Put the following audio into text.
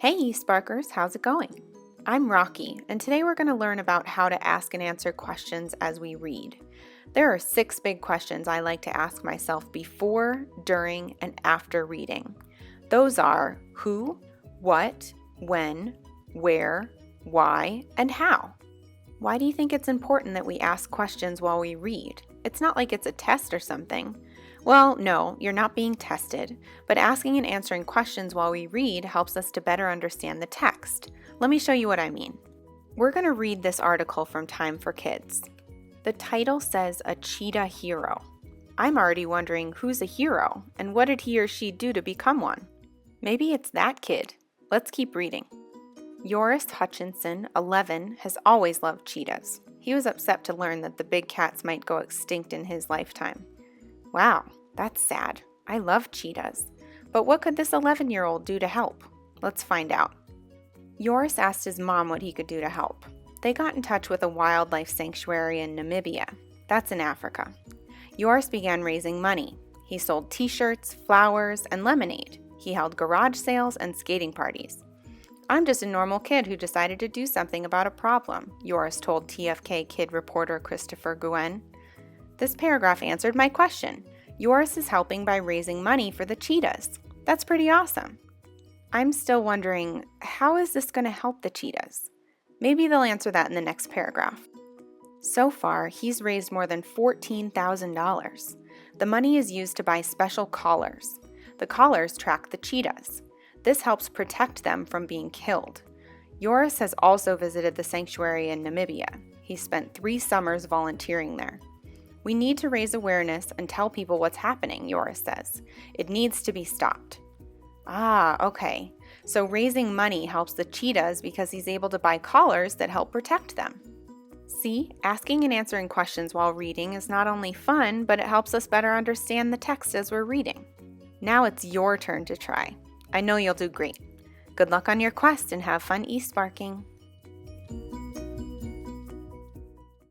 Hey eSparkers, how's it going? I'm Rocky, and today we're going to learn about how to ask and answer questions as we read. There are 6 big questions I like to ask myself before, during, and after reading. Those are who, what, when, where, why, and how. Why do you think it's important that we ask questions while we read? It's not like it's a test or something. Well, no, you're not being tested, but asking and answering questions while we read helps us to better understand the text. Let me show you what I mean. We're going to read this article from Time for Kids. The title says a cheetah hero. I'm already wondering who's a hero and what did he or she do to become one? Maybe it's that kid. Let's keep reading. Joris Hutchinson, 11, has always loved cheetahs. He was upset to learn that the big cats might go extinct in his lifetime. Wow, that's sad. I love cheetahs. But what could this 11-year-old do to help? Let's find out. Joris asked his mom what he could do to help. They got in touch with a wildlife sanctuary in Namibia. That's in Africa. Joris began raising money. He sold t-shirts, flowers, and lemonade. He held garage sales and skating parties. I'm just a normal kid who decided to do something about a problem, Joris told TFK kid reporter Christopher Guen. This paragraph answered my question. Joris is helping by raising money for the cheetahs. That's pretty awesome. I'm still wondering, how is this going to help the cheetahs? Maybe they'll answer that in the next paragraph. So far, he's raised more than $14,000. The money is used to buy special collars. The collars track the cheetahs. This helps protect them from being killed. Joris has also visited the sanctuary in Namibia. He spent 3 summers volunteering there. We need to raise awareness and tell people what's happening, Joris says. It needs to be stopped. Ah, okay. So raising money helps the cheetahs because he's able to buy collars that help protect them. See, asking and answering questions while reading is not only fun, but it helps us better understand the text as we're reading. Now it's your turn to try. I know you'll do great. Good luck on your quest and have fun eSparking.